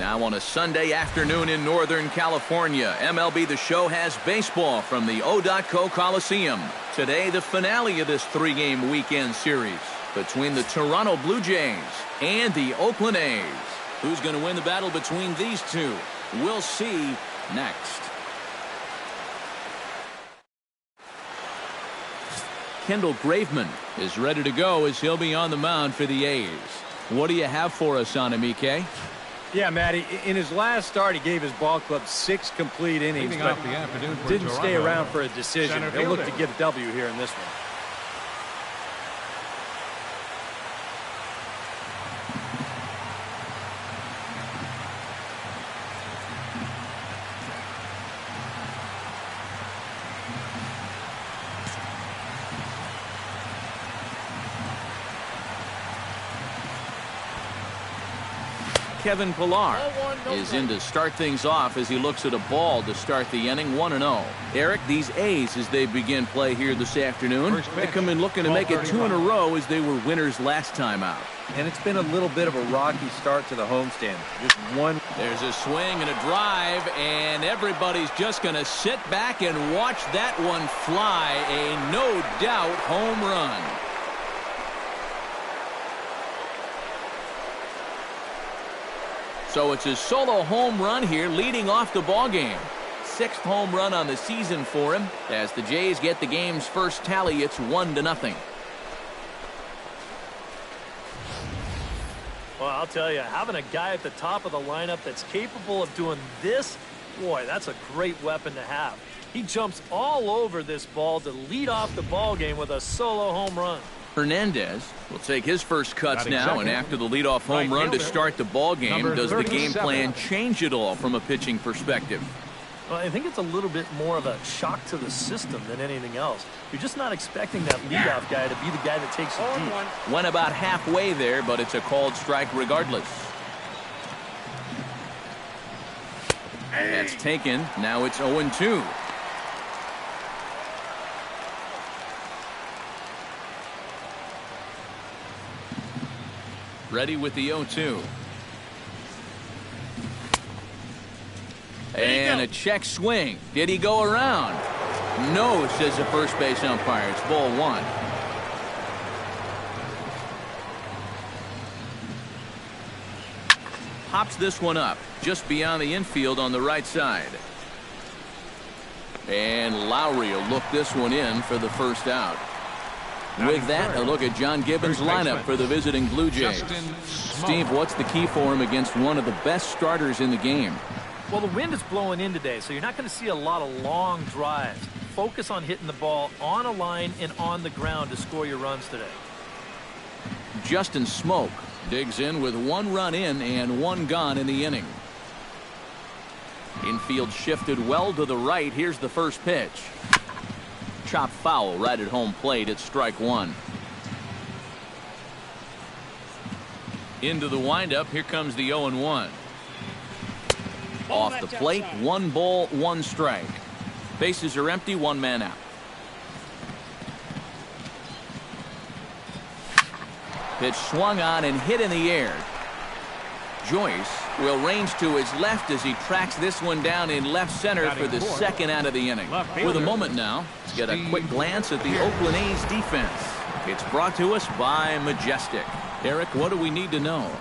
Now on a Sunday afternoon in Northern California, MLB The Show has baseball from the O.co Coliseum. Today, the finale of this three-game weekend series between the Toronto Blue Jays and the Oakland A's. Who's going to win the battle between these two? We'll see next. Kendall Graveman is ready to go as he'll be on the mound for the A's. What do you have for us on him, EK? Yeah, Matty, in his last start, he gave his ball club 6 complete innings, but didn't stay around for a decision. He'll look to get a W here in this one. Kevin Pillar is in to start things off as he looks at a ball to start the inning. 1-0. Eric, these A's, as they begin play here this afternoon, they come in looking to make it 2 in a row as they were winners last time out. And it's been a little bit of a rocky start to the homestand. Just one. There's a swing and a drive, and everybody's just going to sit back and watch that one fly. A no-doubt home run. So it's a solo home run here leading off the ball game. 6th home run on the season for him. As the Jays get the game's first tally, it's 1-0. Well, I'll tell you, having a guy at the top of the lineup that's capable of doing this, boy, that's a great weapon to have. He jumps all over this ball to lead off the ball game with a solo home run. Hernandez will take his first cuts now, and after the leadoff home run to start the ball game, does the game plan change at all from a pitching perspective? Well, I think it's a little bit more of a shock to the system than anything else. You're just not expecting that leadoff guy to be the guy that takes you deep. Went about halfway there, but it's a called strike regardless. That's taken. Now it's 0-2. Ready with the 0-2. And a check swing. Did he go around? No, says the first base umpire. It's ball 1. Pops this one up just beyond the infield on the right side. And Lowry will look this one in for the first out. With that, a look at John Gibbons' lineup for the visiting Blue Jays. Steve, what's the key for him against one of the best starters in the game? Well, the wind is blowing in today, so you're not going to see a lot of long drives. Focus on hitting the ball on a line and on the ground to score your runs today. Justin Smoke digs in with 1 run in and 1 gone in the inning. Infield shifted well to the right. Here's the first pitch. Chop foul right at home plate. It's strike 1. Into the windup. Here comes the 0-1. Off the plate. 1 ball, 1 strike. Bases are empty. 1 man out. Pitch swung on and hit in the air. Joyce will range to his left as he tracks this one down in left center for the second out of the inning. With a moment now, let's get a quick glance at the Oakland A's defense. It's brought to us by Majestic. Eric, what do we need to know?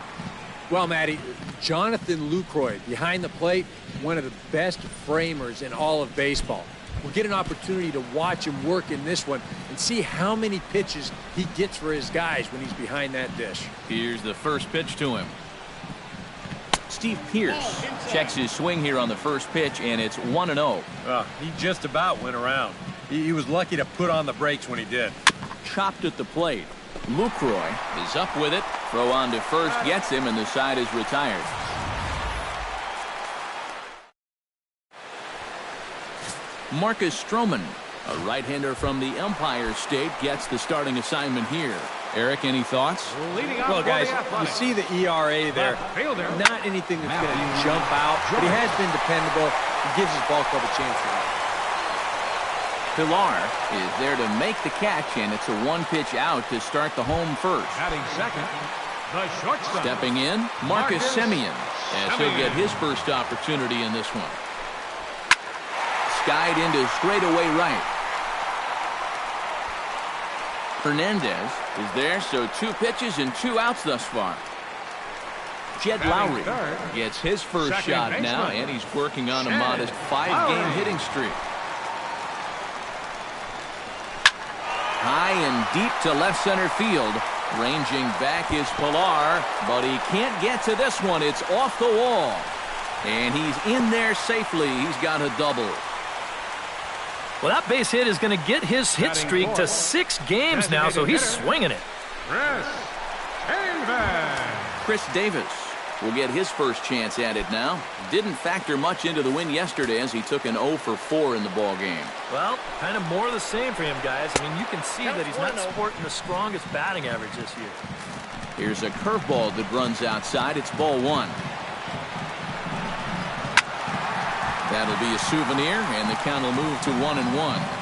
Well, Matty, Jonathan Lucroy behind the plate, one of the best framers in all of baseball. We'll get an opportunity to watch him work in this one and see how many pitches he gets for his guys when he's behind that dish. Here's the first pitch to him. Steve Pearce checks his swing here on the first pitch, and it's 1-0. He just about went around. He was lucky to put on the brakes when he did. Chopped at the plate. Lucroy is up with it. Throw on to first gets him, and the side is retired. Marcus Stroman, a right-hander from the Empire State, gets the starting assignment here. Eric, any thoughts? Well, guys, you see the ERA there. Not anything that's going to jump out, but he has been dependable. He gives his ball club a chance to. Pillar is there to make the catch, and it's a 1-pitch out to start the home first. Batting second, The shortstop. Stepping in, Marcus Semien, as he'll get his first opportunity in this one. Skied into straightaway right. Hernandez is there, so 2 pitches and 2 outs thus far. Jed Lowry gets his first shot now, and he's working on a modest 5-game hitting streak. High and deep to left center field. Ranging back is Pilar, but he can't get to this one. It's off the wall. And he's in there safely. He's got a double. Well, that base hit is going to get his hit streak to 6 games now, so he's swinging it. Chris Davis will get his first chance at it now. Didn't factor much into the win yesterday as he took an 0 for 4 in the ball game. Well, kind of more of the same for him, guys. I mean, you can see that he's not sporting the strongest batting average this year. Here's a curveball that runs outside. It's ball 1. That'll be a souvenir, and the count will move to 1-1.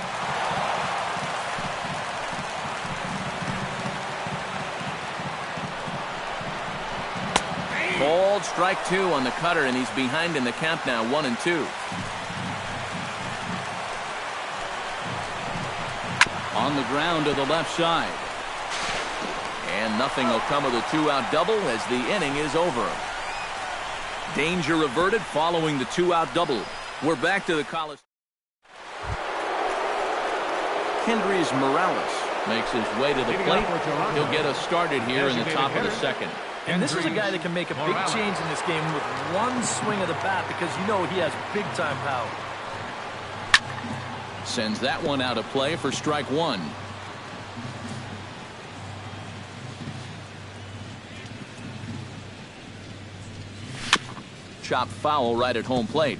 Called strike 2 on the cutter, and he's behind in the count now, 1-2. On the ground to the left side. And nothing will come of the 2-out double as the inning is over. Danger averted following the 2-out double. We're back to the Coliseum. Kendrys Morales makes his way to the plate. He'll get us started here in the top of the second. And this is a guy that can make a big change in this game with one swing of the bat because you know he has big-time power. Sends that one out of play for strike 1. Chopped foul right at home plate.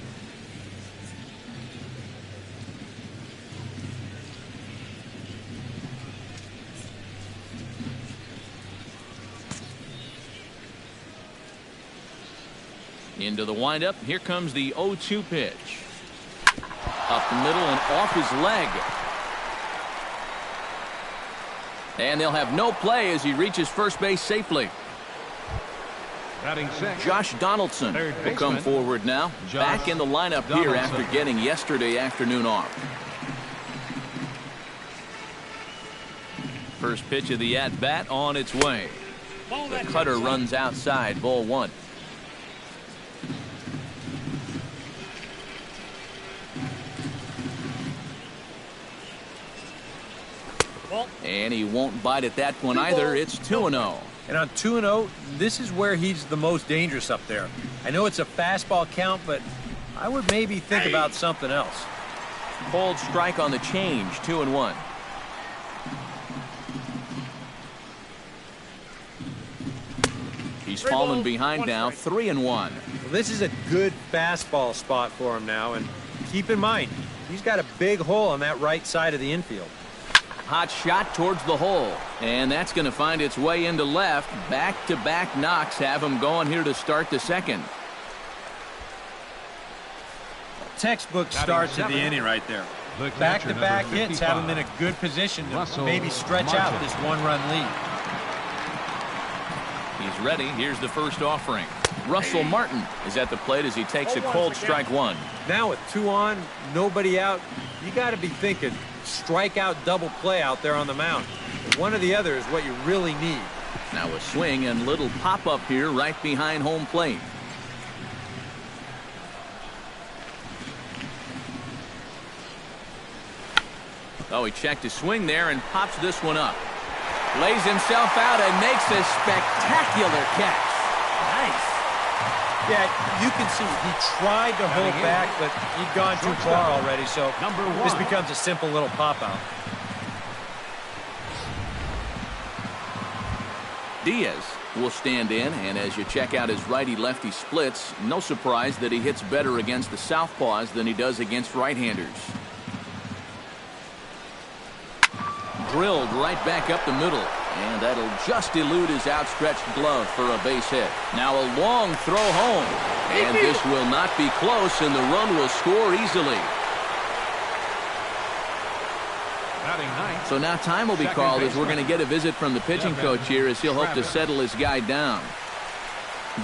Into the windup. Here comes the 0-2 pitch. Up the middle and off his leg. And they'll have no play as he reaches first base safely. Josh Donaldson will come forward now. Back in the lineup here after getting yesterday afternoon off. First pitch of the at-bat on its way. The cutter runs outside, ball 1. And he won't bite at that one either. It's 2-0. And on 2-0, this is where he's the most dangerous up there. I know it's a fastball count, but I would maybe think about something else. Cold strike on the change, 2-1. He's fallen behind now, 3-1. Well, this is a good fastball spot for him now, and keep in mind, he's got a big hole on that right side of the infield. Hot shot towards the hole, and that's going to find its way into left. Back-to-back knocks have him going here to start the second. Textbook starts of the inning right there. Back-to-back hits have him in a good position to maybe stretch out this 1-run lead. He's ready. Here's the first offering. Russell Martin is at the plate as he takes a cold strike 1. Now with 2 on, nobody out, you got to be thinking strikeout double play out there on the mound. One or the other is what you really need. Now a swing and little pop-up here right behind home plate. Oh, he checked his swing there and pops this one up. Lays himself out and makes a spectacular catch. Nice. Yeah, you can see he tried to hold back, but he'd gone too far already, so this becomes a simple little pop-out. Diaz will stand in, and as you check out his righty-lefty splits, no surprise that he hits better against the southpaws than he does against right-handers. Drilled right back up the middle, and that'll just elude his outstretched glove for a base hit. Now a long throw home, and this will not be close, and the run will score easily. So now time will be called as we're going to get a visit from the pitching coach here as he'll hope to settle his guy down.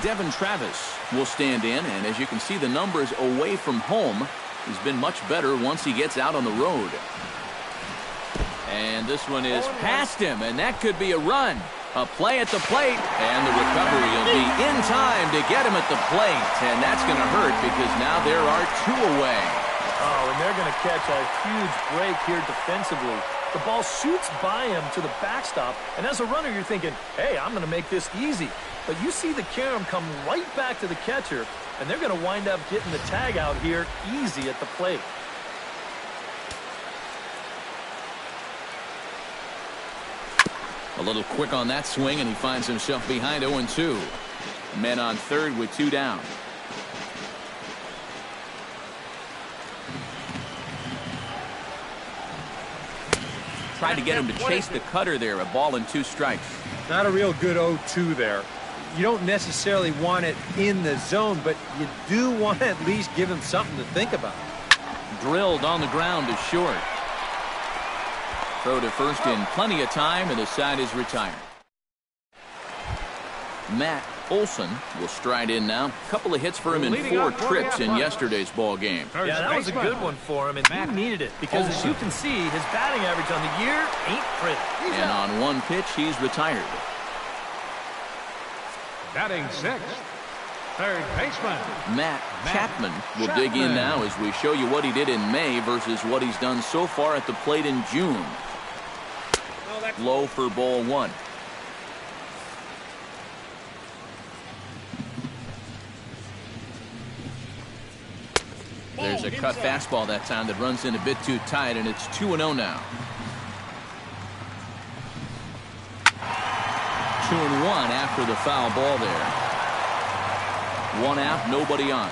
Devin Travis will stand in, and as you can see, the numbers away from home, he's been much better once he gets out on the road. And this one is past him, and that could be a run. A play at the plate, and the recovery will be in time to get him at the plate, and that's going to hurt because now there are 2 away. Oh, and they're going to catch a huge break here defensively. The ball shoots by him to the backstop, and as a runner, you're thinking, hey, I'm going to make this easy. But you see the carom come right back to the catcher, and they're going to wind up getting the tag out here easy at the plate. A little quick on that swing, and he finds himself behind 0-2. Men on third with 2 down. Tried to get him to chase the cutter there. A ball and 2 strikes. Not a real good 0-2 there. You don't necessarily want it in the zone, but you do want to at least give him something to think about. Drilled on the ground to short. Throw to first in plenty of time, and the side is retired. Matt Olson will stride in now. A couple of hits for him in 4 trips in yesterday's ball game. Yeah, that was a good one for him, and he needed it because, as you can see, his batting average on the year ain't pretty. And on 1 pitch, he's retired. Batting 6th, third baseman Matt Chapman will dig in now as we show you what he did in May versus what he's done so far at the plate in June. Low for ball 1. There's a cut fastball that time that runs in a bit too tight, and it's 2-0 now. 2-1 after the foul ball there. 1 out, nobody on.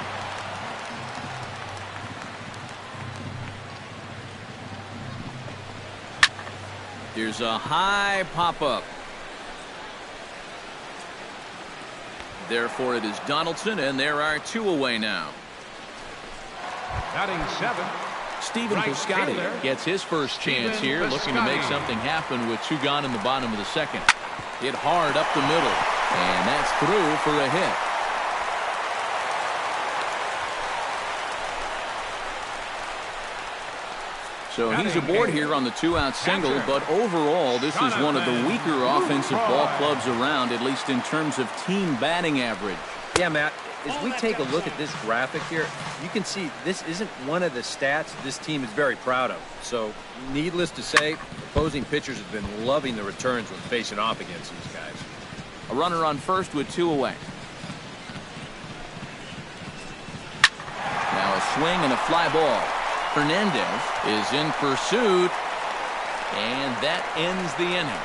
Here's a high pop-up. Therefore, it is Donaldson, and there are 2 away now. batting 7th. Steven Piscotty gets his first chance here, looking to make something happen with 2 gone in the bottom of the second. Hit hard up the middle, and that's through for a hit. So he's aboard here on the 2-out single, but overall this is one of the weaker offensive ball clubs around, at least in terms of team batting average. Yeah, Matt, as we take a look at this graphic here, you can see this isn't one of the stats this team is very proud of. So needless to say, opposing pitchers have been loving the returns when facing off against these guys. A runner on first with 2 away. Now a swing and a fly ball. Hernandez is in pursuit, and that ends the inning.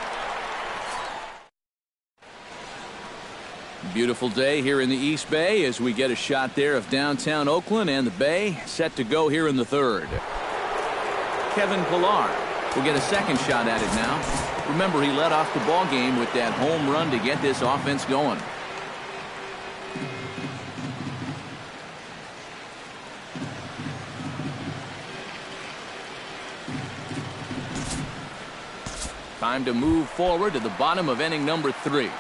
Beautiful day here in the East Bay as we get a shot there of downtown Oakland and the Bay set to go here in the third. Kevin Pillar will get a second shot at it now. Remember, he led off the ball game with that home run to get this offense going. Time to move forward to the bottom of inning number 3.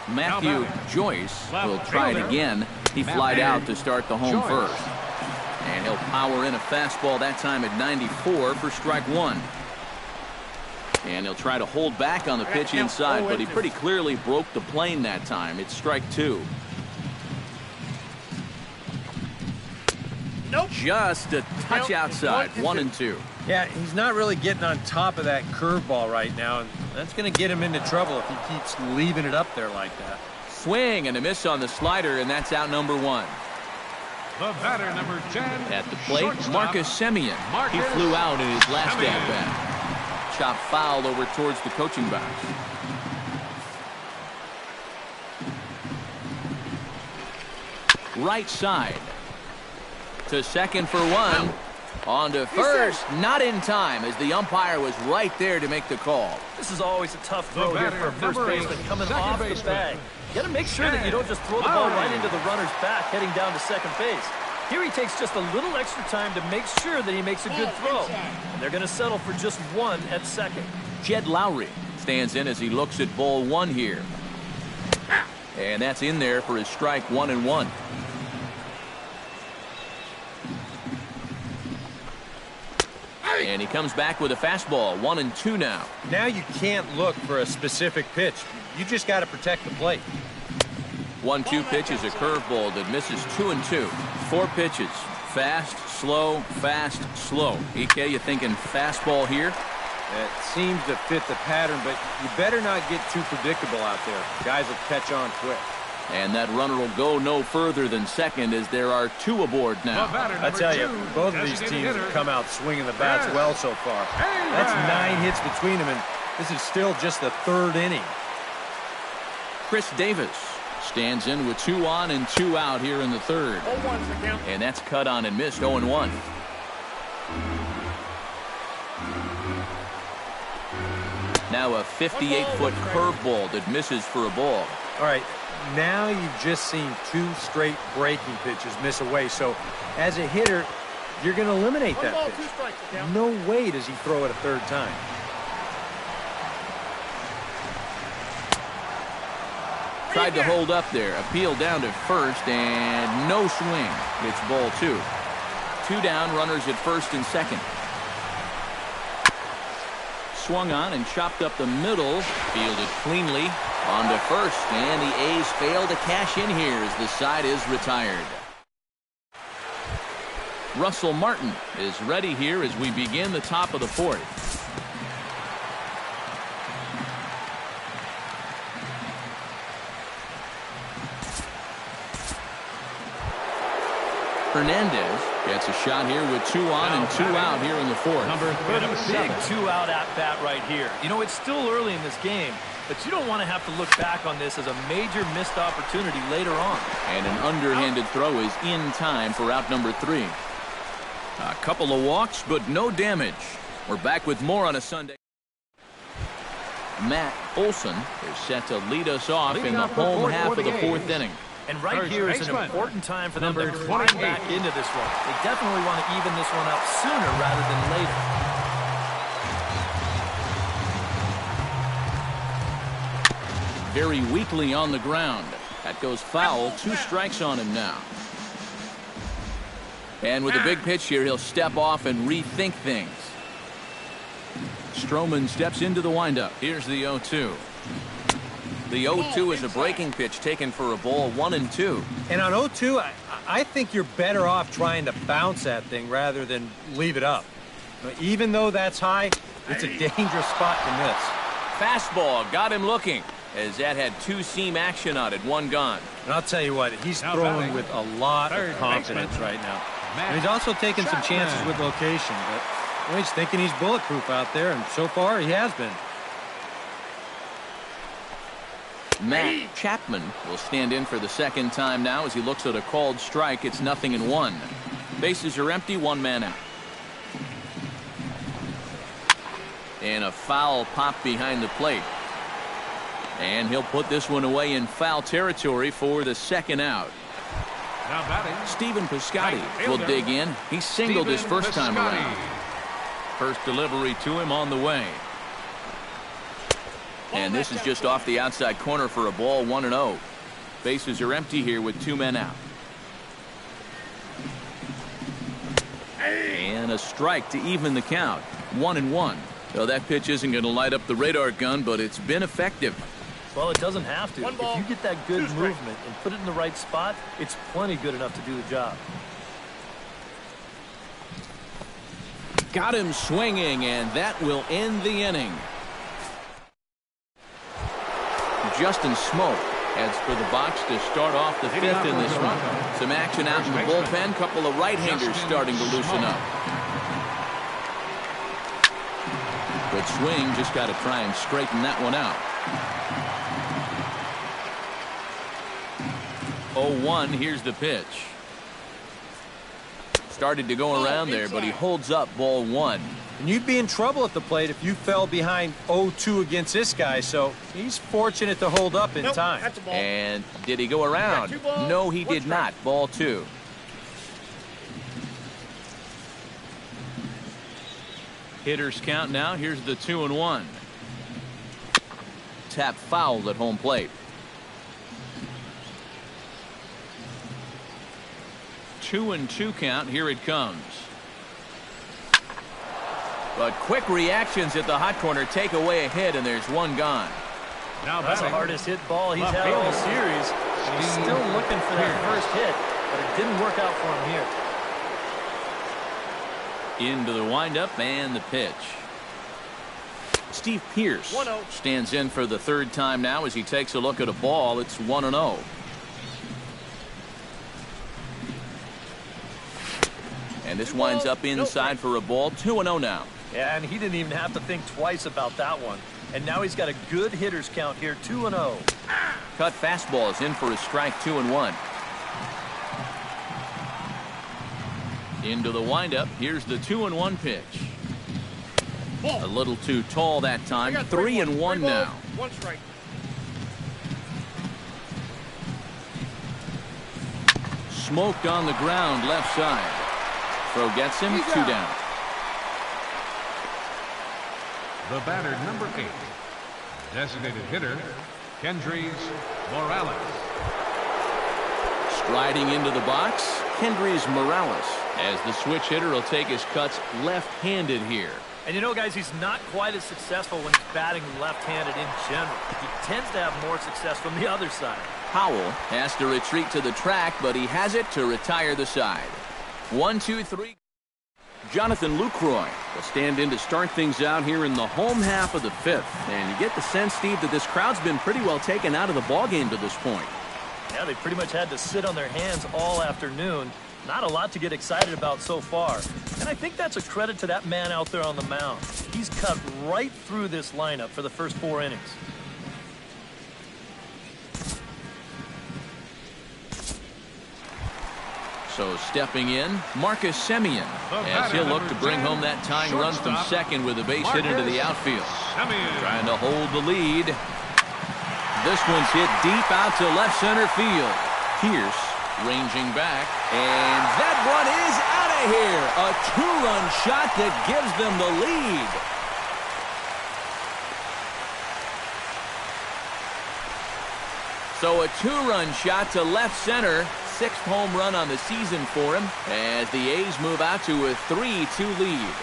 Matthew Joyce will try it again. He flied out to start the home first. And he'll power in a fastball that time at 94 for strike 1. And he'll try to hold back on the pitch inside, but he pretty clearly broke the plane that time. It's strike 2. Nope. Just a touch outside, 1-2. Yeah, he's not really getting on top of that curveball right now, and that's going to get him into trouble if he keeps leaving it up there like that. Swing and a miss on the slider, and that's out number 1. The batter, number 10. At the plate, Marcus Semien. He flew out in his last at-bat. Chop foul over towards the coaching box. Right side. To second for 1. On to first, not in time, as the umpire was right there to make the call. This is always a tough throw here for a first baseman coming off the bag. You got to make sure that you don't just throw the ball right into the runner's back heading down to second base. Here he takes just a little extra time to make sure that he makes a good throw. And they're going to settle for just one at second. Jed Lowry stands in as he looks at ball one here. And that's in there for his strike 1-1. And he comes back with a fastball, 1-2 now. Now you can't look for a specific pitch. You just got to protect the plate. 1-2 pitch is a curveball that misses 2-2. 4 pitches. Fast, slow, fast, slow. EK, you thinking fastball here? It seems to fit the pattern, but you better not get too predictable out there. Guys will catch on quick. And that runner will go no further than second as there are 2 aboard now. I tell you, both of these teams have come out swinging the bats well so far. That's 9 hits between them, and this is still just the 3rd inning. Chris Davis stands in with 2 on and 2 out here in the 3rd. And that's cut on and missed, 0-1. Now a 58-foot curveball that misses for a ball. All right, now you've just seen 2 straight breaking pitches miss away. So as a hitter, you're going to eliminate that pitch. No way does he throw it a 3rd time. Tried to hold up there. Appeal down to first and no swing. It's ball 2. 2 down, runners at first and second. Swung on and chopped up the middle. Fielded cleanly on to first. And the A's fail to cash in here as the side is retired. Russell Martin is ready here as we begin the top of the 4th. Hernandez gets a shot here with 2 on and 2 out here in the 4th. Number 37. Big 2-out at-bat right here. You know, it's still early in this game, but you don't want to have to look back on this as a major missed opportunity later on. And an underhanded throw is in time for out number 3. A couple of walks, but no damage. We're back with more on a Sunday. Matt Olson is set to lead us off in the home half of the 4th inning. And right here is an important time for them to climb back into this one. They definitely want to even this one up sooner rather than later. Very weakly on the ground. That goes foul. 2 strikes on him now. And with a big pitch here, he'll step off and rethink things. Stroman steps into the windup. Here's the 0-2. The 0-2 is a breaking pitch taken for a ball, 1-2. And on 0-2, I think you're better off trying to bounce that thing rather than leave it up. Even though that's high, it's a dangerous spot to miss. Fastball got him looking as that had 2-seam action on it, 1 gone. And I'll tell you what, he's throwing with a lot of confidence right now. And he's also taking some chances with location, but he's thinking he's bulletproof out there, and so far he has been. Matt Chapman will stand in for the 2nd time now as he looks at a called strike. It's 0-1. Bases are empty, 1 man out. And a foul pop behind the plate. And he'll put this one away in foul territory for the 2nd out. Now batting, Stephen Piscotty will dig in. He singled his first time around. First delivery to him on the way. And this is just off the outside corner for a ball, 1-0. Bases are empty here with 2 men out. And a strike to even the count, 1-1. So that pitch isn't going to light up the radar gun, but it's been effective. Well, it doesn't have to. If you get that good movement and put it in the right spot, it's plenty good enough to do the job. Got him swinging, and that will end the inning. Justin Smoke heads for the box to start off the 5th in this one. Some action out in the bullpen. Couple of right-handers starting to loosen up. Good swing. Just got to try and straighten that one out. 0-1. Here's the pitch. Started to go around there, but he holds up ball 1. And you'd be in trouble at the plate if you fell behind 0-2 against this guy, so he's fortunate to hold up in time. And did he go around? No, he did not. Ball 2. Hitters count now. Here's the 2-1. Tap fouled at home plate. 2-2 count. Here it comes. But quick reactions at the hot corner take away a hit, and there's one gone. Now That's the batting, hardest hit ball he's left had all fielder, series. And he's still looking for that first hit, but it didn't work out for him here. Into the windup and the pitch. Steve Pearce 1-0. stands in for the third time now as he takes a look at a ball. It's 1-0. And this winds up inside for a ball. 2-0 now. Yeah, and he didn't even have to think twice about that one. And now he's got a good hitters count here, 2-0. Cut fastball is in for a strike. 2-1. Into the windup. Here's the 2-1 pitch. A little too tall that time. 3-1 now. One strike. Smoked on the ground left side. Throw gets him. 2 down. the batter, number 8. Designated hitter, Kendrys Morales. Striding into the box, Kendrys Morales, as the switch hitter will take his cuts left-handed here. And you know, guys, he's not quite as successful when he's batting left-handed in general. He tends to have more success from the other side. Howell has to retreat to the track, but he has it to retire the side. 1-2-3. Jonathan Lucroy will stand in to start things out here in the home half of the 5th. And you get the sense, Steve, that this crowd's been pretty well taken out of the ballgame to this point. Yeah, they pretty much had to sit on their hands all afternoon. Not a lot to get excited about so far. And I think that's a credit to that man out there on the mound. He's cut right through this lineup for the first 4 innings. So stepping in, Marcus Semien, as he'll look to bring home that tying run from second with a base hit into the outfield. Trying to hold the lead. This one's hit deep out to left center field. Pierce ranging back, and that one is out of here. A 2-run shot that gives them the lead. So a 2-run shot to left center. 6th home run on the season for him as the A's move out to a 3-2 lead.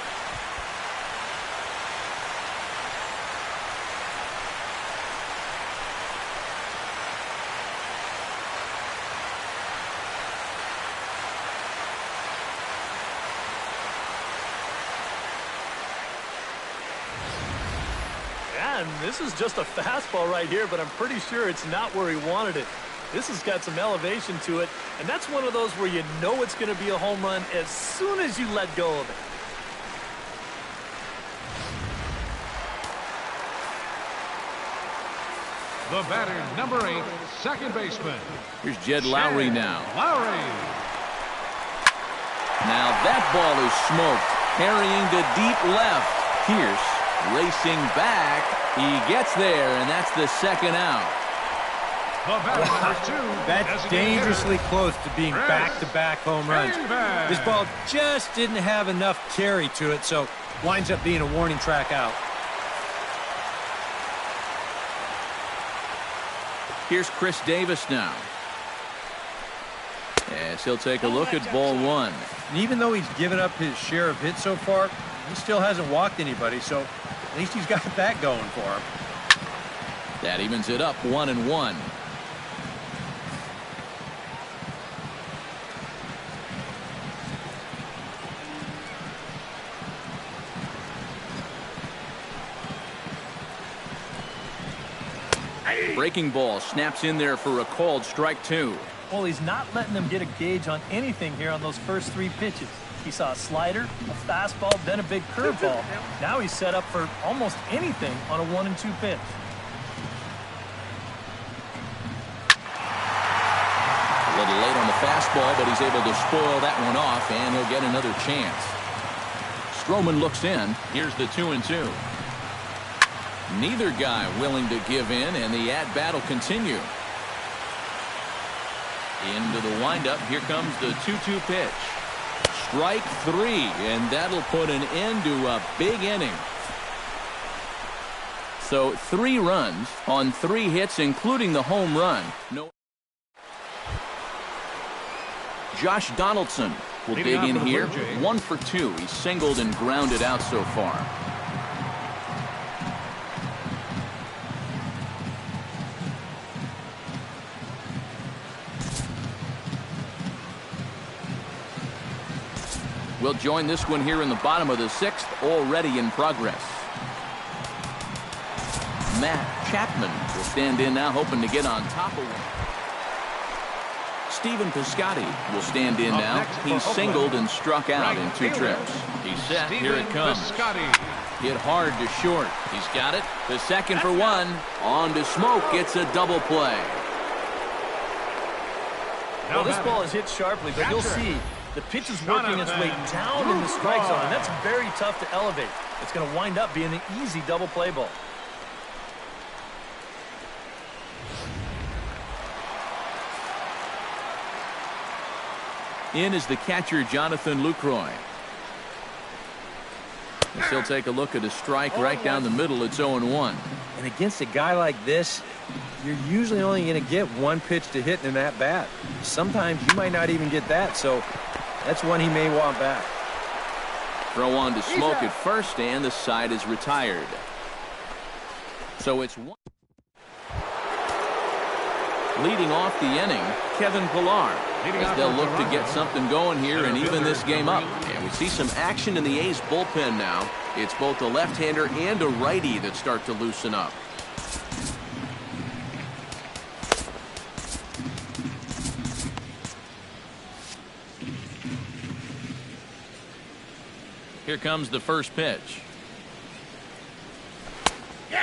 And this is just a fastball right here, but I'm pretty sure it's not where he wanted it. This has got some elevation to it, and that's one of those where you know it's going to be a home run as soon as you let go of it. The batter, number 8, second baseman. Here's Jed Lowry now. Lowry. Now that ball is smoked, carrying to deep left. Pierce racing back. He gets there, and that's the second out. The batter, number 2. That's dangerously close to being back-to-back home runs. This ball just didn't have enough carry to it, so winds up being a warning track out. Here's Chris Davis now, as he'll take a look at ball 1. And even though he's given up his share of hits so far, he still hasn't walked anybody, so at least he's got that going for him. That evens it up 1-1. Breaking ball snaps in there for a called strike 2. Well, he's not letting them get a gauge on anything here on those first 3 pitches. He saw a slider, a fastball, then a big curveball. Now he's set up for almost anything on a 1-2 pitch. A little late on the fastball, but he's able to spoil that one off, and he'll get another chance. Stroman looks in. Here's the 2-2. Neither guy willing to give in, and the at-bat will continue. Into the windup. Here comes the 2-2 pitch. Strike 3, and that'll put an end to a big inning. So 3 runs on 3 hits, including the home run. Josh Donaldson will dig in here. 1 for 2. He's singled and grounded out so far. We'll join this one here in the bottom of the 6th, already in progress. Matt Chapman will stand in now, hoping to get on top of one. Stephen Piscotty will stand in now. He's singled and struck out in 2 trips. He's set. Here it comes. Hit hard to short. He's got it. The second for 1. On to Smoke. It's a double play. Well, this ball is hit sharply, but you'll see the pitch is working its way down in the strike zone, and that's very tough to elevate. It's going to wind up being an easy double play ball. In is the catcher, Jonathan Lucroy. He'll take a look at a strike right down the middle. It's 0-1. And against a guy like this, you're usually only going to get 1 pitch to hit in that bat. Sometimes you might not even get that, so that's one he may want back. Throw on to Smoke at first, and the side is retired. So it's 1. Leading off the inning, Kevin Pillar, as they'll look to get something going here and even this game up. And we see some action in the A's bullpen now. It's both a left-hander and a righty that start to loosen up. Here comes the first pitch.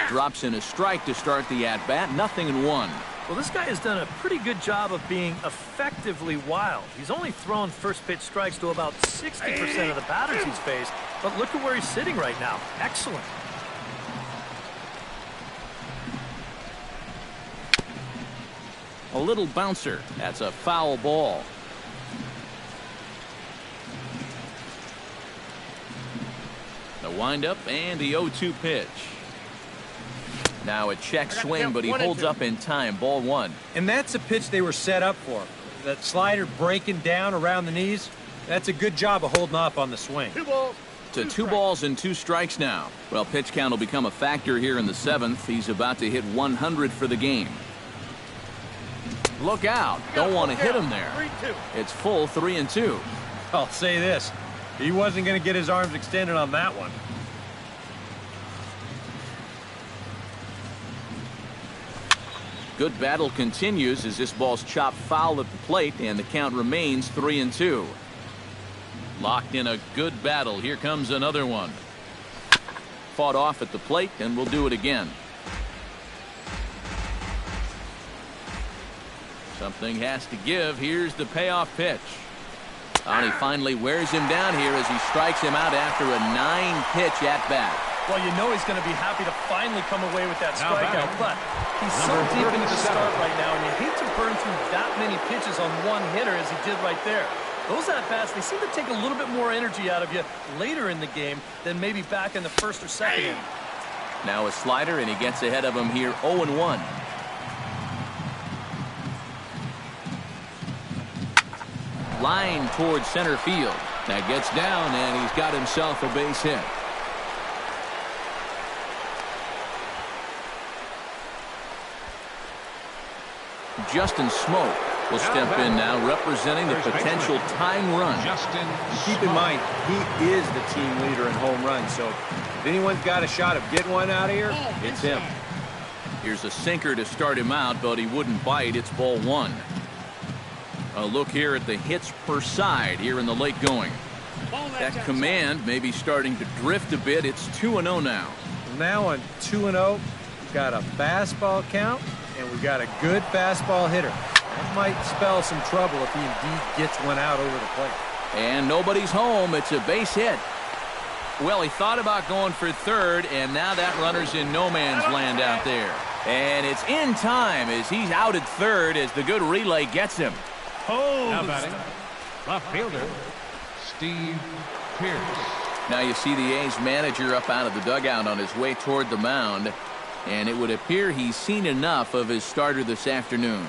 Drops in a strike to start the at-bat. 0-1. Well, this guy has done a pretty good job of being effectively wild. He's only thrown first pitch strikes to about 60% of the batters he's faced, but look at where he's sitting right now. Excellent. A little bouncer. That's a foul ball. The windup and the 0-2 pitch. Now a check swing, but he holds up in time. Ball 1. And that's a pitch they were set up for. That slider breaking down around the knees, that's a good job of holding off on the swing. To 2 balls and 2 strikes now. Well, pitch count will become a factor here in the 7th. He's about to hit 100 for the game. Look out. Don't want to hit him there. It's full 3-2. I'll say this. He wasn't going to get his arms extended on that one. Good battle continues as this ball's chopped foul at the plate, and the count remains 3-2. Locked in a good battle. Here comes another one. Fought off at the plate, and we'll do it again. Something has to give. Here's the payoff pitch. And he finally wears him down here as he strikes him out after a 9-pitch at-bat. Well, you know he's going to be happy to finally come away with that strikeout, but he's so deep into the start right now, and you hate to burn through that many pitches on one hitter as he did right there. Those at-bats, they seem to take a little bit more energy out of you later in the game than maybe back in the first or second inning. Now a slider, and he gets ahead of him here, 0-1. Line towards center field. That gets down, and he's got himself a base hit. Justin Smoke will step in now, representing the potential tying run. Keep in mind, he is the team leader in home runs, so if anyone's got a shot of getting one out of here, it's him. Here's a sinker to start him out, but he wouldn't bite. It's ball 1. A look here at the hits per side here in the late going. That command may be starting to drift a bit. It's 2-0 now. Now on 2-0, we've got a fastball count, and we've got a good fastball hitter. That might spell some trouble if he indeed gets one out over the plate. And nobody's home. It's a base hit. Well, he thought about going for third, and now that runner's in no man's land out there. And it's in time as he's out at third as the good relay gets him. Now batting, left fielder, Steve Pierce. Now you see the A's manager up out of the dugout on his way toward the mound, and it would appear he's seen enough of his starter this afternoon.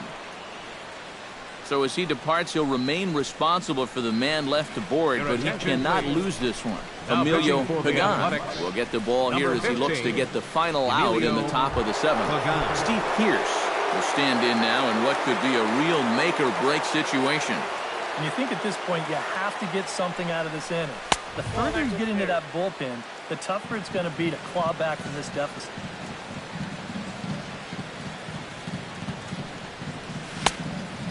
So as he departs, he'll remain responsible for the man left to board, but he cannot lose this one. Emilio Pagan will get the ball here as he looks to get the final out in the top of the seventh. Steve Pierce will stand in now in what could be a real make-or-break situation. And you think at this point you have to get something out of this inning. The further you get into that bullpen, the tougher it's going to be to claw back from this deficit.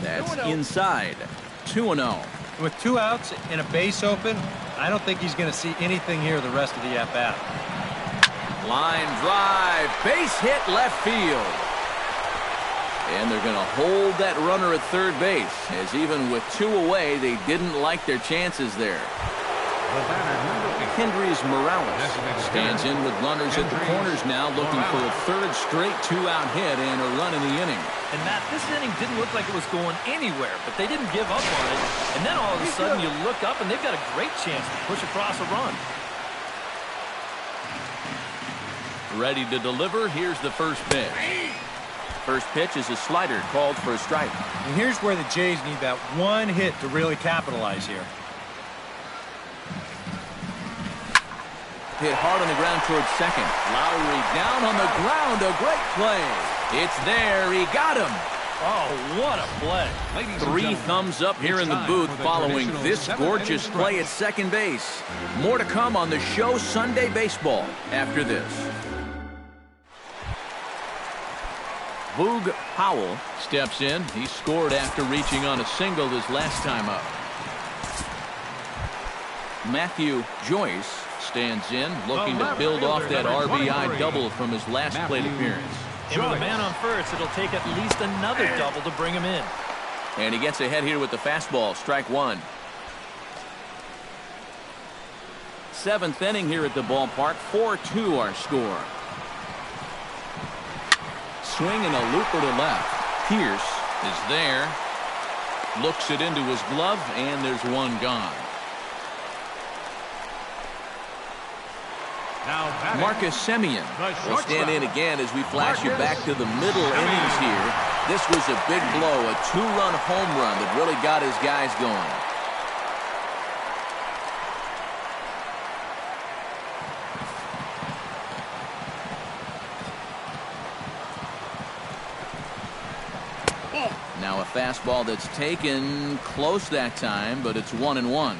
That's inside. 2-0. With 2 outs and a base open, I don't think he's going to see anything here the rest of the at-bat. Line drive, base hit left field. And they're going to hold that runner at third base, as even with 2 away, they didn't like their chances there. Kendrys Morales stands in with runners at the corners now, looking for a third straight 2-out hit and a run in the inning. And Matt, this inning didn't look like it was going anywhere, but they didn't give up on it. And then all of a sudden you look up and they've got a great chance to push across a run. Ready to deliver. Here's the first pitch. First pitch is a slider called for a strike. And here's where the Jays need that one hit to really capitalize here. Hit hard on the ground towards second. Lowry down on the ground. A great play. It's there. He got him. Oh, what a play. 3 thumbs up here in the booth following this gorgeous play at second base. More to come on the show Sunday Baseball after this. Boog Powell steps in. He scored after reaching on a single his last time up. Matthew Joyce stands in, looking to build off that RBI double from his last plate appearance. And with a man on first, it'll take at least another double to bring him in. And he gets ahead here with the fastball. Strike 1. 7th inning here at the ballpark. 4-2 our score. Swing and a looper to left. Pierce is there. Looks it into his glove, and there's one gone. Marcus Semien will stand in again as we flash you back to the middle innings here. This was a big blow, a 2-run home run that really got his guys going. Now a fastball that's taken close that time, but it's 1-1.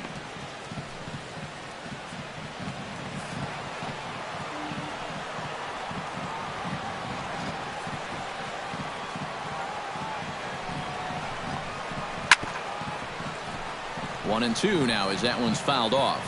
One and two now as that one's fouled off.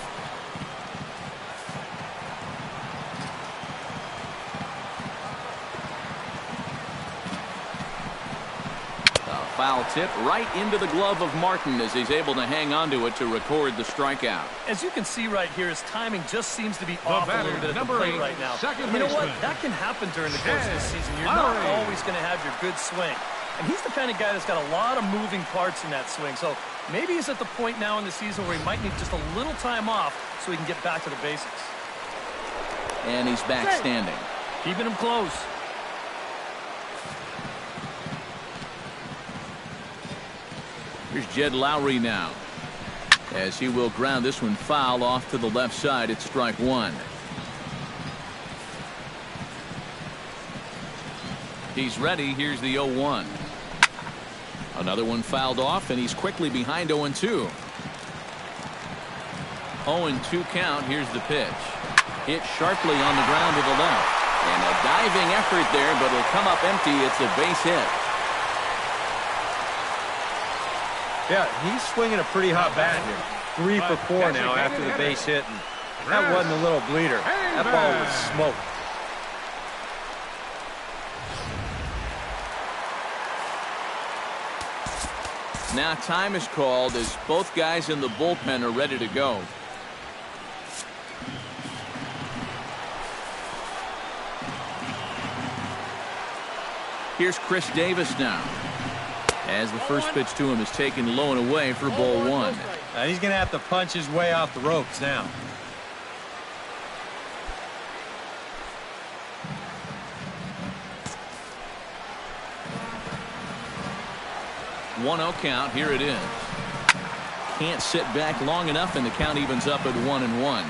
A foul tip right into the glove of Martin as he's able to hang on to it to record the strikeout. As you can see right here, his timing just seems to be off a little bit at the plate right now. You know what? That can happen during the course of the season. You're not always going to have your good swing. And he's the kind of guy that's got a lot of moving parts in that swing. So maybe he's at the point now in the season where he might need just a little time off so he can get back to the basics. And he's back standing. Keeping him close. Here's Jed Lowry now, as he will ground this one foul off to the left side. It's strike 1. He's ready. Here's the 0-1. Another one fouled off, and he's quickly behind 0-2. 0-2 count. Here's the pitch. Hit sharply on the ground to the left. And a diving effort there, but it'll come up empty. It's a base hit. Yeah, he's swinging a pretty hot bat here. 3 for 4 now after the base hit. And that wasn't a little bleeder. That ball was smoke. Now time is called as both guys in the bullpen are ready to go. Here's Chris Davis now, as the first pitch to him is taken low and away for ball 1. He's going to have to punch his way off the ropes now. 1-0 count. Here it is. Can't sit back long enough, and the count evens up at 1-1.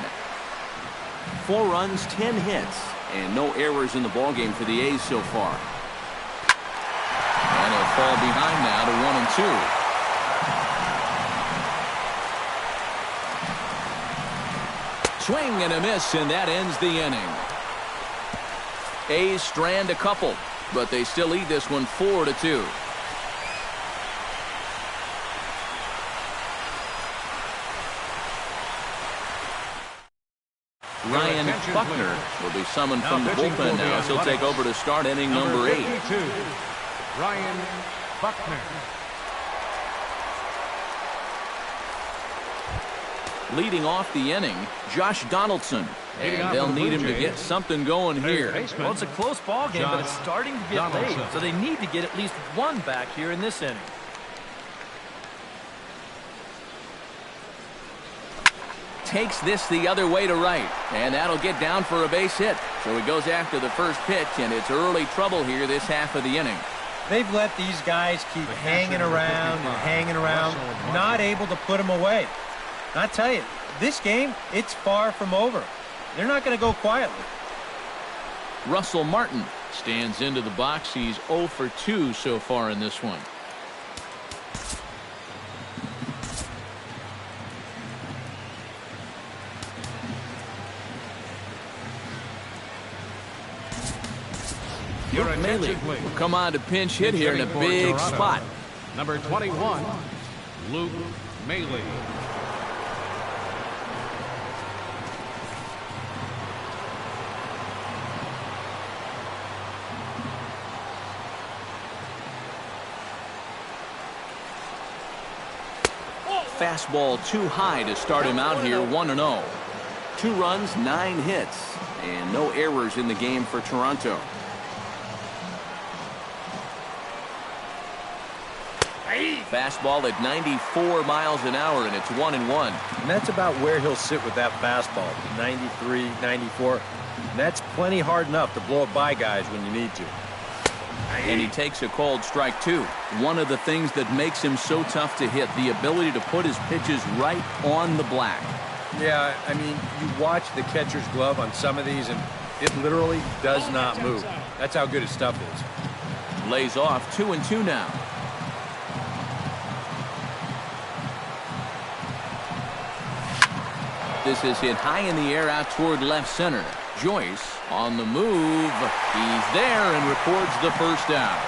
4 runs, 10 hits, and no errors in the ballgame for the A's so far. And he'll fall behind now to 1-2. Swing and a miss, and that ends the inning. A's strand a couple, but they still lead this one 4-2. Ryan Buckner will be summoned from the bullpen now, so he'll take over to start inning number 8. Ryan Buckner. Leading off the inning, Josh Donaldson. And they'll need him to get something going here. Well, it's a close ball game, but it's starting to get late, so they need to get at least one back here in this inning. Takes this the other way to right, and that'll get down for a base hit. So he goes after the first pitch, and it's early trouble here this half of the inning. They've let these guys keep hanging around and hanging around, not able to put them away. And I tell you, this game, it's far from over. They're not going to go quietly. Russell Martin stands into the box. He's 0 for 2 so far in this one. Luke Maile will come on to pinch hit here in a big spot. Number 21, Luke Maile. Fastball too high to start him out here, 1-0. 2 runs, 9 hits, and no errors in the game for Toronto. Fastball at 94 miles an hour, and it's 1-1. And that's about where he'll sit with that fastball, 93, 94. And that's plenty hard enough to blow it by guys when you need to. And he takes a called strike, too. One of the things that makes him so tough to hit, the ability to put his pitches right on the black. Yeah, I mean, you watch the catcher's glove on some of these, and it literally does not move. That's how good his stuff is. Lays off 2-2 now. This is hit high in the air out toward left center. Joyce on the move. He's there and records the first out.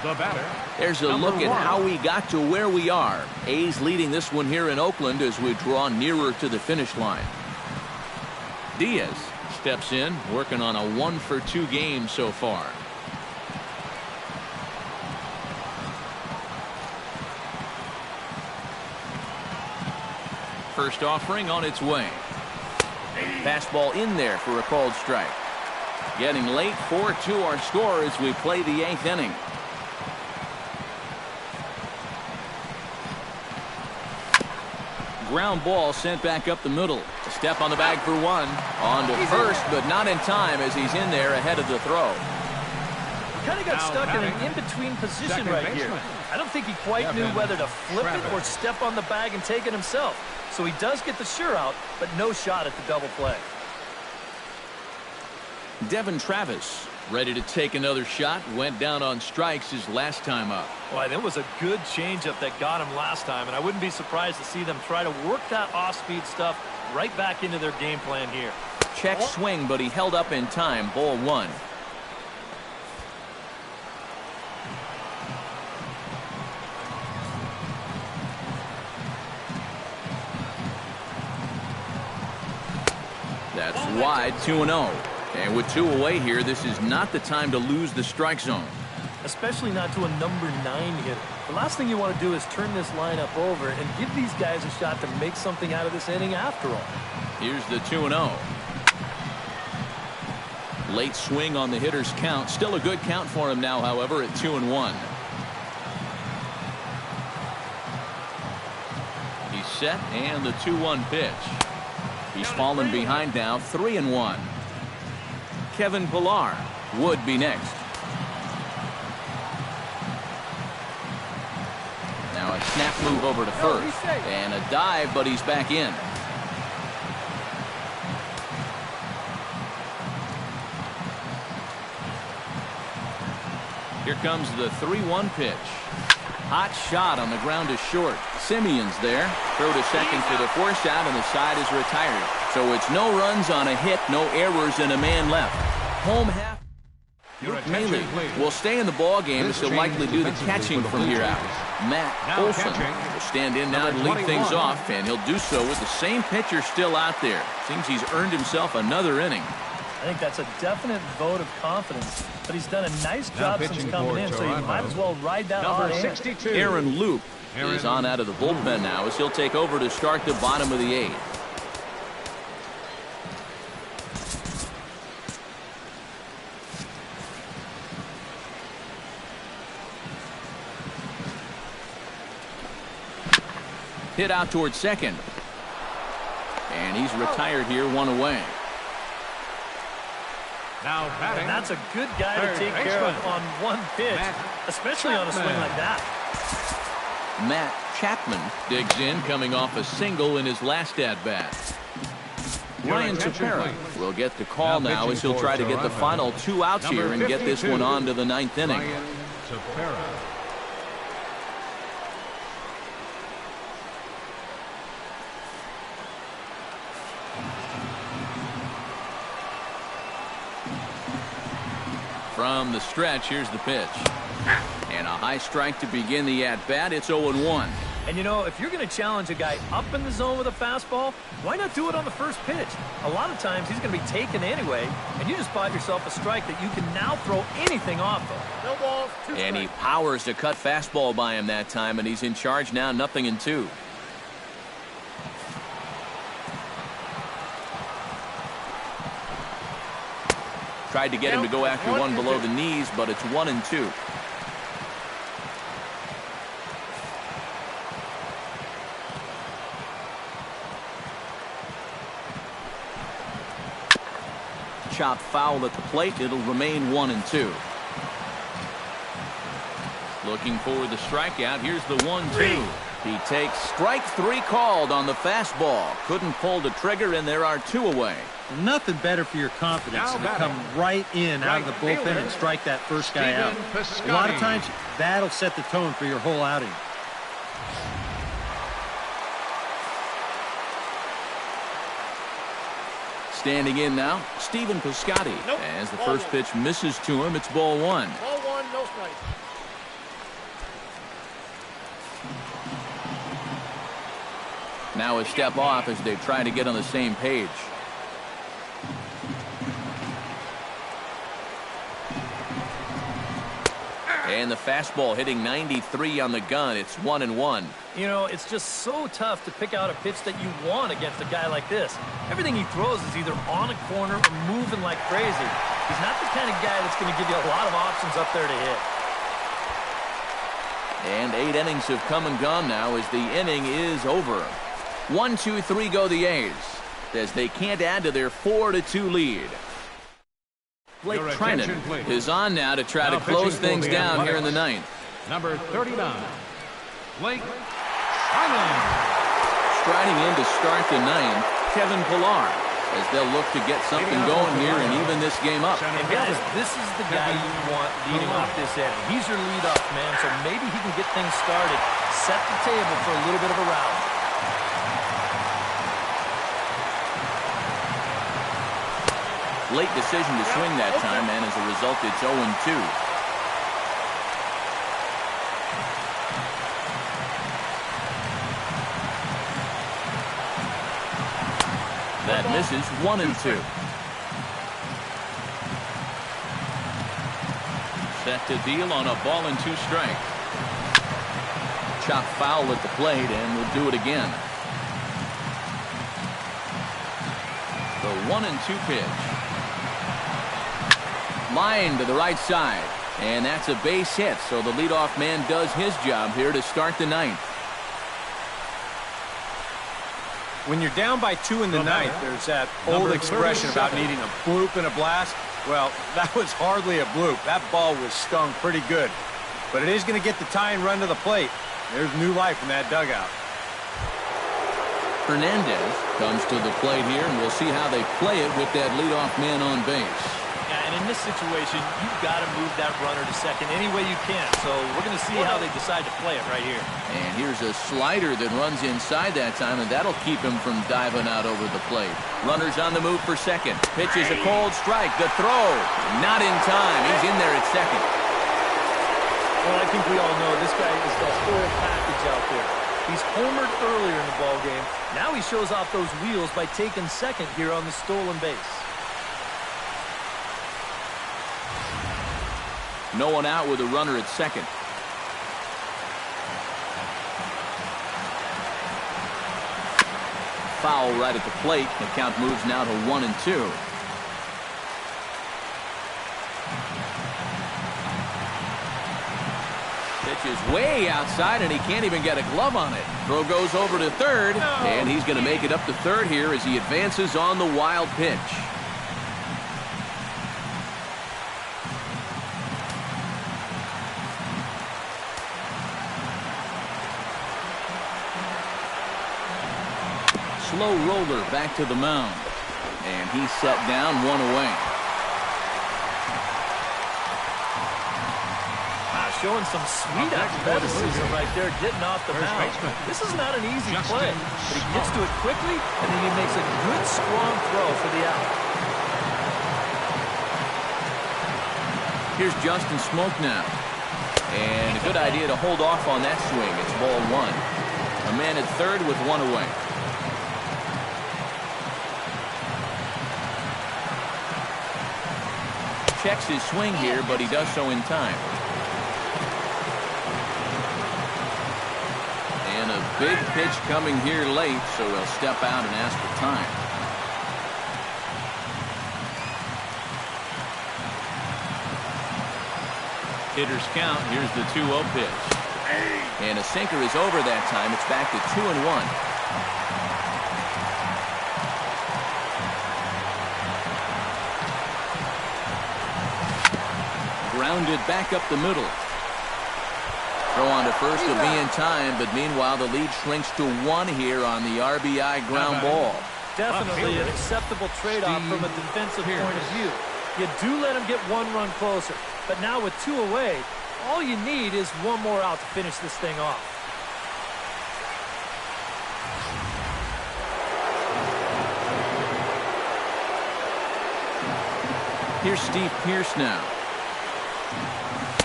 The batter. There's a look at how we got to where we are. A's leading this one here in Oakland as we draw nearer to the finish line. Diaz steps in, working on a 1 for 2 game so far. First offering on its way. Fastball in there for a called strike. Getting late, 4-2 our score as we play the 8th inning. Ground ball sent back up the middle. A step on the bag for 1. On to first, but not in time as he's in there ahead of the throw. Kind of got stuck in an in-between position right here. I don't think he quite knew whether to flip it or step on the bag and take it himself. So he does get the sure out, but no shot at the double play. Devin Travis ready to take another shot. Went down on strikes his last time up. Boy, that was a good changeup that got him last time, and I wouldn't be surprised to see them try to work that off-speed stuff right back into their game plan here. Check swing, but he held up in time. Ball 1. That's wide, 2-0. And with 2 away here, this is not the time to lose the strike zone. Especially not to a number 9 hitter. The last thing you want to do is turn this lineup over and give these guys a shot to make something out of this inning after all. Here's the 2-0. Late swing on the hitter's count. Still a good count for him now, however, at 2-1. set, and the 2-1 pitch. He's fallen behind now, 3-1. Kevin Pillar would be next. Now a snap move over to first, and a dive, but he's back in. Here comes the 3-1 pitch. Hot shot on the ground is short. Simeon's there. Throw to second for the force out, and the side is retired. So it's no runs on a hit, no errors, and a man left. Home half. Maley will stay in the ball game, as he'll likely do the catching from here out. Matt Olson will stand in now to lead things off, and he'll do so with the same pitcher still out there. Seems he's earned himself another inning. I think that's a definite vote of confidence, but he's done a nice job since coming in, so you might as well ride that hot air. Aaron Loop is on out of the bullpen now, as he'll take over to start the bottom of the 8th. Hit out towards second. And he's retired here, 1 away. Now batting. And that's a good guy to take care of on one pitch, especially on a swing like that. Matt Chapman digs in, coming off a single in his last at-bat. Ryan Tepera will get the call now, as he'll try to get the final 2 outs here and get this one on to the 9th inning. Ryan Tepera. From the stretch, here's the pitch. And a high strike to begin the at-bat. It's 0-1. And you know, if you're going to challenge a guy up in the zone with a fastball, why not do it on the first pitch? A lot of times he's going to be taken anyway, and you just bought yourself a strike that you can now throw anything off of. No balls, 2 And he powers to cut fastball by him that time, and he's in charge now, 0-2. Tried to get him to go after one below the knees, but it's 1-2. Chop foul at the plate. It'll remain 1-2. Looking for the strikeout. Here's the 1-2. He takes strike 3 called on the fastball. Couldn't pull the trigger, and there are 2 away. Nothing better for your confidence than to come right in out of the bullpen and strike that first guy out. A lot of times, that'll set the tone for your whole outing. Standing in now, Stephen Piscotty. As the first pitch misses to him, it's ball 1. Ball 1, no strike. Now a step off as they try to get on the same page. And the fastball hitting 93 on the gun. It's 1-1. You know, it's just so tough to pick out a pitch that you want against a guy like this. Everything he throws is either on a corner or moving like crazy. He's not the kind of guy that's going to give you a lot of options up there to hit. And 8 innings have come and gone now as the inning is over. 1, 2, 3 go the A's as they can't add to their 4-2 lead. Blake Trinan is on now to try to close things down here in the 9th. Number 39, Blake Trinan. Striding in to start the 9th, Kevin Pillar, as they'll look to get something going here and even this game up. And guys, this is the guy you want leading off this inning. He's your leadoff man, so maybe he can get things started, set the table for a little bit of a rally. Late decision to swing that time, and as a result, it's 0-2. That misses. 1-2. Set to deal on a ball and 2 strikes. Chop foul at the plate, and we'll do it again. The 1-2 pitch. Line to the right side, and that's a base hit, so the leadoff man does his job here to start the 9th. When you're down by 2 in the ninth, there's that old expression about needing a bloop and a blast. Well, that was hardly a bloop. That ball was stung pretty good. But it is going to get the tying run to the plate. There's new life in that dugout. Hernandez comes to the plate here, and we'll see how they play it with that leadoff man on base. Yeah, and in this situation, you've got to move that runner to second any way you can. So we're going to see how they decide to play it right here. And here's a slider that runs inside that time, and that'll keep him from diving out over the plate. Runners on the move for second. Pitches a cold strike. The throw. Not in time. He's in there at second. Well, I think we all know this guy is the whole package out there. He's homered earlier in the ballgame. Now he shows off those wheels by taking second here on the stolen base. No one out with a runner at second. Foul right at the plate. The count moves now to 1-2. Pitch is way outside, and he can't even get a glove on it. Throw goes over to third, and he's going to make it up to third here as he advances on the wild pitch. Slow roller back to the mound, and he's set down, 1 away. Showing some sweet athleticism right there, getting off the mound. This is not an easy play, but he gets to it quickly, and then he makes a good, strong throw for the out. Here's Justin Smoke now. And a good idea to hold off on that swing. It's ball 1. A man at third with 1 away. Checks his swing here, but he does so in time. And a big pitch coming here late, so he'll step out and ask for time. Hitters count. Here's the 2-0 pitch. And a sinker is over that time. It's back to 2-1. Grounded back up the middle. Throw on to first will be in time, but meanwhile the lead shrinks to 1 here on the RBI ground ball. Definitely an acceptable trade-off from a defensive point of view. You do let him get 1 run closer, but now with 2 away, all you need is 1 more out to finish this thing off. Here's Steve Pearce now.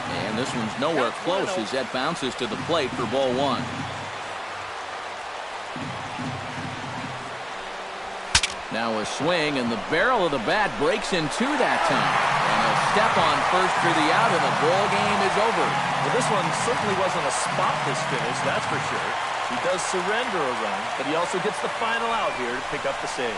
And this one's nowhere close as that bounces to the plate for ball 1. Now a swing, and the barrel of the bat breaks in 2 that time. And he'll step on first for the out, and the ball game is over. Well, this one certainly wasn't a spotless finish, that's for sure. He does surrender a run, but he also gets the final out here to pick up the save.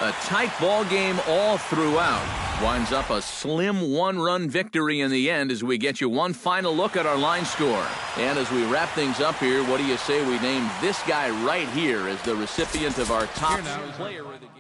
A tight ball game all throughout. Winds up a slim 1-run victory in the end as we get you one final look at our line score. And as we wrap things up here, what do you say we name this guy right here as the recipient of our top player of the game?